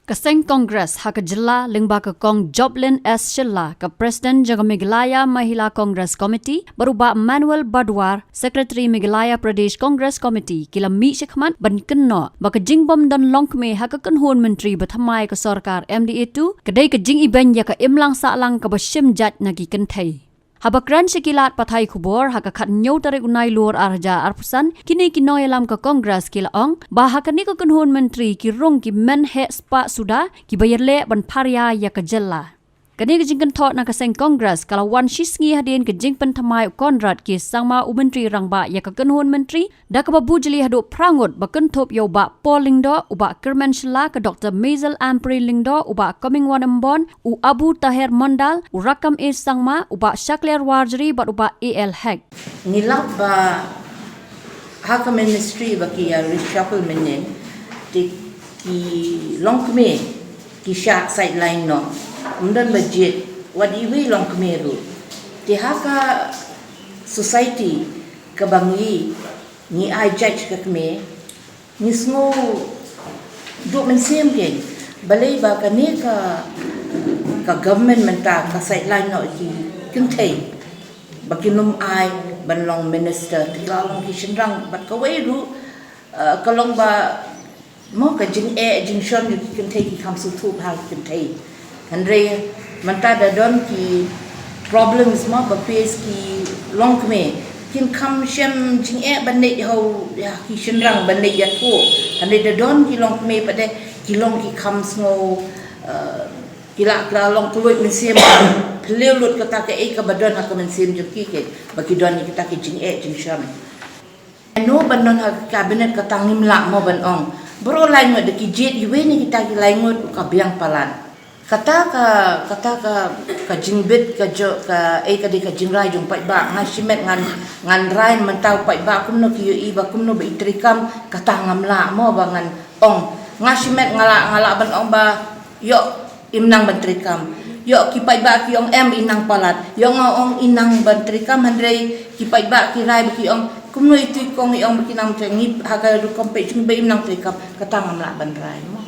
Kaseng Kongres hak jela lengba ke kong Joblin S. Shilla ke Presiden Jaga Meghalaya Mahila Congress Committee berubah Manuel Badwar, Sekretari Meghalaya Pradesh Congress Committee kila mi shikmat ban kenno baka jingbom dan longkme hak kenhun menteri berthamai ke sorkar MDA2 kedai ke jing iben ya ke imlang salang ke basim jat nagi kentai. Habakran sekilat pathai kubor haka khat nyau tarik unai luar arja arpusan kini kinoy alam ke kongres kila ong bahaka ni ke kenhun menteri ki rong ki men he spa suda ki bayar le ban parya ya ke jella. Kani ke jingkan thot na kaseng kongres kalau wan shisngi hadin ke jing pentamai Konrad ki sangma u menteri rangba ya ke kenhun menteri da ke babu jeli hadu prangut baken thop yo ba Paul Lingdo uba Kerman Shilla ke Dr. Maisel Ampri Lingdo uba Coming Wanambon u Abu Tahir Mondal u Rakam A sangma uba Shakler Warjari bat uba AL Hack. Ngilap ba haka ministry ba ki reshuffle menen ti ki longkme ki sha sideline no undan budget wadi we longkme ru ti haka society ka bangi ni ai judge ka kme ni sngo do men sem ke balai ba ka ne ka government menta ka sideline no ki kintai bakinum ai banlong minister tigalong kishinrang bat kawai ru kalong ba mo ka jing shon kin thai ki kham su thu bha kin thai andre manta da don ki problems mo ba face ki long kme kin kham shem jing ban nei ho ya ki shinrang ban nei ya thu andre da don ki long kme pa de ki long ki kham smo kila long tuwai mensim peleulut kata ke ka badon hak mensim jeki ke bagi don kita ke jing shon no banon hak kabinet kata ngimla mo ban ong bro lain de ki jet iwe ni kita ki lain ka biang palan kata ka jingbet ka jo ka ka de ka jingrai jong pai ba ngasimet ngan rain mentau pai ba kumno ki i ba kumno be itrikam kata ngamla mo bangan ong ngasimet ngala ban ong ba yo imnang bentrikam yo ki pai ba ki ong inang palat yo ngong inang bentrikam handrei ki pai ba ki rai ki ong kumno itu kong iong makinang tengi haga du kompe chung be imnang trikam kata ngamla ban rai mo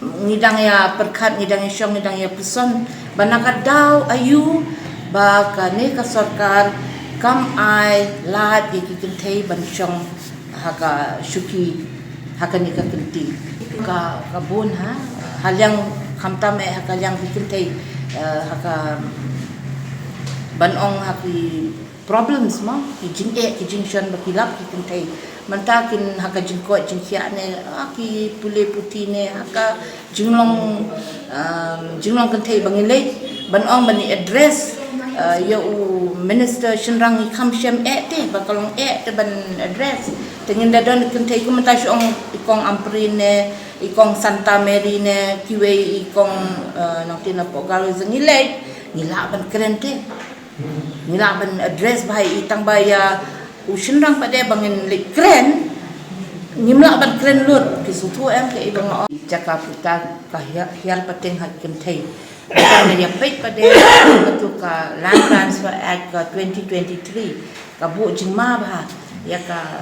ngidang ya perkat ngidang ya syong ngidang ya peson banakat daw ayu ba kane ka sarkar kam ai lat ki kintai ban syong haga syuki haga ni ka kinti ka kabun ha halyang khamtam hakalyang kintai haka banong haki problems mo ki jing shon bakilap ki kintai mantakin haka jingko jingkhia ne ki pule puti ne haka jinglong kintai bangilai banong bani address ya u minister shinrang kham shem te bakalong te ban address tengin dadon kintai ku mata syong ikong amprin ne ikong Santa Mary ne kiwe ikong naktina po galo zengilai ngila ban krente ngila ban address bahai itang baya ushinrang pade bangin likren ngimla ban kren lut ki sutu ke ibang jaka puta ka hial pateng hak kentai kan ya pait pade betul ka Land Transfer Act 2023 ka bu jingma bah ya ka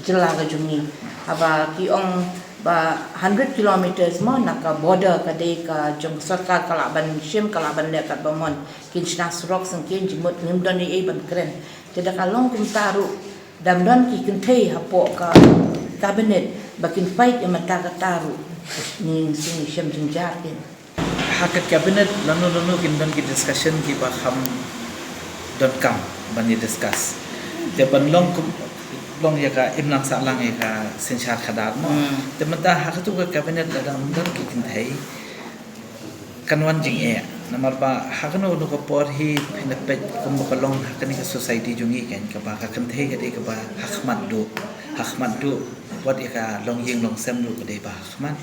jela ka jungi aba ki ong ba 100 kilometers mo naka border kadai ka jong sarkar kalaban shim kalaban le kat bamon kin chna surok sang kin jimut ngimdon ni ban kren teda kalong kum taru damdon ki kintai hapo ka cabinet bakin fight yang mata ka taru ni sing shim jingjakin hakat cabinet lanu kin don ki discussion ki ba kham don kam bani discuss de ban long ya ka imlang salang ya ka sensyar khadat mo te mata hakatu ka cabinet ladang don ki kintai kanwan jing namar ba hakano no ko por hi pinapet kum ko long hakani ka society jungi kan ka ba ka kintai ka de ka ba hakmat do wat ya ka long ying long sem lu ka de ba hakmat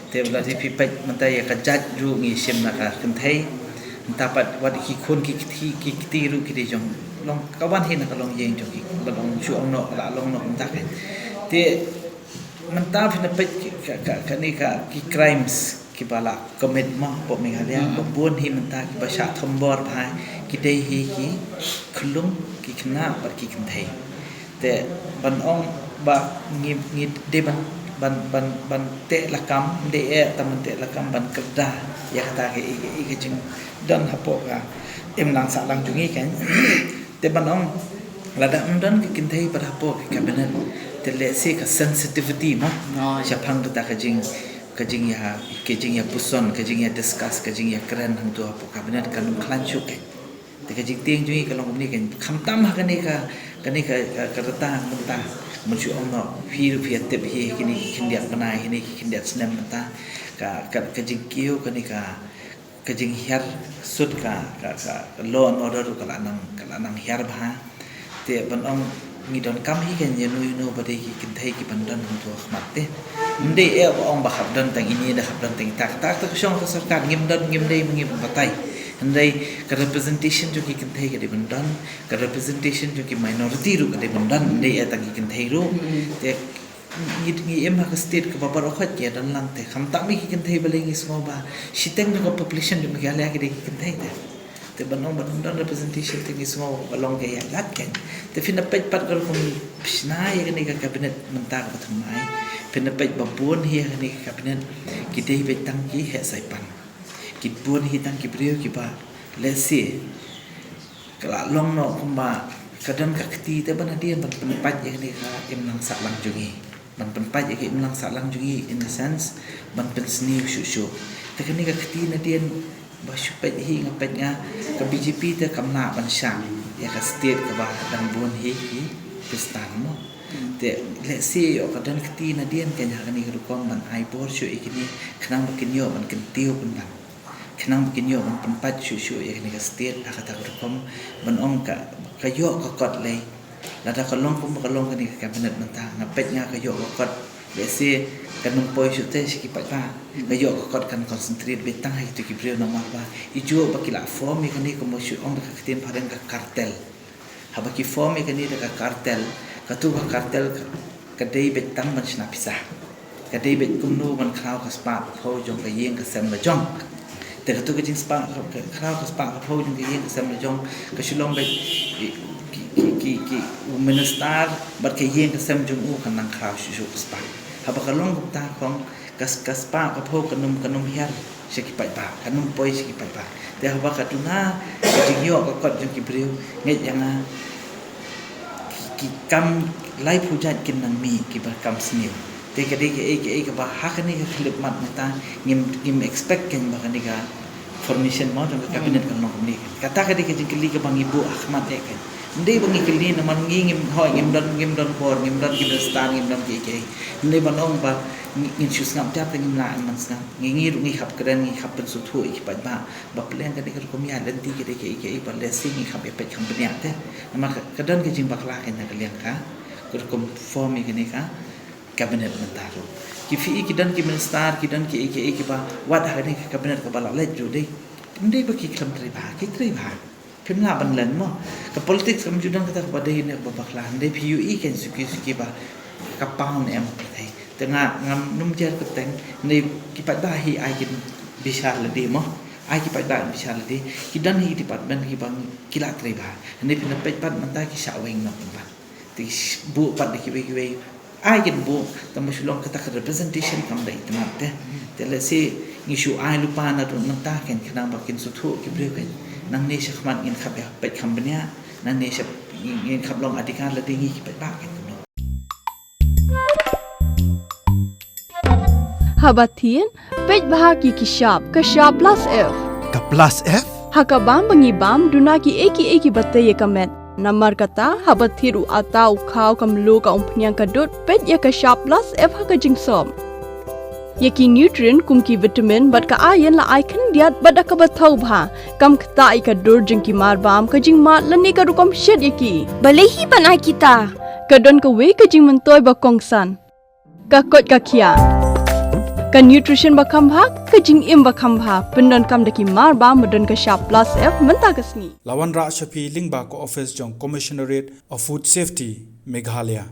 te bla ti pipet mata ya ka jaj ju ngi sim na ka kintai tapat wat ki khun ki ru ki de jong long kawan hin ka long yeng jong ki balong chuang no la long no tak te manta phina pet ka ni ka ki crimes ki bala commit mo po Meghalaya babun hi manta ki basha thombor bhai ki dei hi ki khulung ki khna par ki kinthai te ban ong ba ngi de ban ban te lakam de taman te lakam ban kerda ya kata ke jing dan hapo ka lang sa lang jungi kan te ban ong lada dan ke kintai pada hapo ke kabinet te le se ka sensitivity ma siapang ta ka jing ya puson ka jing ya discuss ka jing ya keren hang tu hapo kabinet kan klan chu ke te ka jing ting jungi kalong ni kan khamtam ha ka kereta mentah menuju ono hiru tip hi kini kindiat benai ini kindiat senam mentah ka jingkiu ka jing hiar sud ka law and order ka lanang hiar bah te ban ong ngidon kam hi kan yenu bade ki kintai ki bandan tu khmat te ndei ong ba khap dan tang ini dah khap dan tang tak syong ka sarkar ngim dei ngim batai andai ka representation jo ki kintai ka de bandan ka representation jo ki minority ru ka de bandan ndei tang ki kintai ru te ngi em ha ka state ka babar okhat ya dan lang te kham ta mi ki kintai bale ngi smo ba shiteng jo population jo mi ga la ki de ki kintai te banong bandan representation te ngi smo along ke ya lat ken te fin pet pat kal kum pishna ya ni ka cabinet mentah ka thamai fin pet babun hi ni ka cabinet ki dei be tang ki he sai pan ki bun hi tang ki brio ki ba lesi kala long no kumba kadang ka kti te ban dia ban penpat ya ni ka im lang sa lang jungi ban penpat ya im lang sa lang jungi in the sense ban pen sni shu te ka ni ka kti na dia ba shupet hi ngapet nga ka BJP te kamna ban shang ya ka state ka ba dang bun hi pistan mo te lesi yo kadang kti na dia kan ha ni ka kom ban ai bor shu ikini khnang bakin yo ban kentiu pun ban khnang bakin yo ban penpat shu ya ni ka state akata ka kom ban ong ka yo ka kot le lada ka long kum ka long ka ni ka cabinet mentah ngapet nga ka yo ka kot lesi kan numpoi syute sikit pa gayo ko kan concentrate betang hai tu kibrio nama ba ijo bakila form ni kani ko mo syu ong ka kiten pareng ka kartel habaki form ni kani ka kartel ka tu ka kartel ka dei betang man sna pisah ka dei bet kumnu man khau ka spa pho jong ka yeng ka sem ba jong te ka tu ka jing spa ka khau ka spa ka pho jong ka yeng ka sem ba jong ka shulong bet ki minister bat ka yeng ka sem jong u kan nang khau shu spa habakalong gupta kong kaspa ka pho kanum hiar sikipai ba kanum poi sikipai ba te habakatuna jingyo ka kot jong kibriu nget yang ki kam lai pujat kin nang mi ki ba kam sniu te ka de ke ba hakani ka klip mat mata ngim expect ken ba kani ka formation mo jong cabinet kan no ni kata ka de ke jingli ka bang ibu Ahmad ek ndai bangi kili na man ngim hoi ngim don por ngim don ki stan ngim don ki ndai banong ba ngin chus ngam tap ngim la man snam ngi ru ngi khap kran ngi khap su thu ik pa ba plan ka de ka kom ya dan ti ke de ke ba le sing ngi khap pe kham bnya te ma ka dan ke jing bakla ken na kalian ka kur kom form ki ni ka cabinet mentah ro ki fi ki dan ki minister ki dan ki ba wat ha ni cabinet ka bala le ju de ndai ba ki kham tri ba Pemla ban len mo ka politics kam judan kata kepada ini babaklan de PUE kan suki ba kapang em tai tengah ngam num jar keteng ni kipat ba hi ai kin bisa ledi mo ai kipat ba bisa ledi kidan hi department hi bang kila tri ba ni pina pet pat manta ki saweng no ba ti bu pat de ki ai kin bu tamu sulong kata representation kam dai temat te le si ngishu ai lupa na tu manta ken kenang bakin suthu ki bre kan nang ne shakman ngin khap ya pet khambnya nang ne shap ngin khap long adikan la dingi ki pet ba kan no habatin pet bahaki ki shap ka shap plus f ka plus f hakabam bangi bam duna ki eki batte ye kamet namar kata habathiru atau khau kamlu ka umpnyang kadut pet ya ka shap plus f haka jingsom Yaki nutrient kumki vitamin bat ka iron la icon diat bat ka bathau bha kam khta I ka dur jing ki mar bam ka jing ma lani ka rukom shet yaki balehi banai kita ka don ka we ka jing mentoi ba kongsan ka kot ka khia ka nutrition ba kham bha ka jing im ba kham bha pendon kam daki mar bam modon ka sharp plus f menta ka sni Lawan Ra Shafi Lingba ko office jong Commissionerate of Food Safety Meghalaya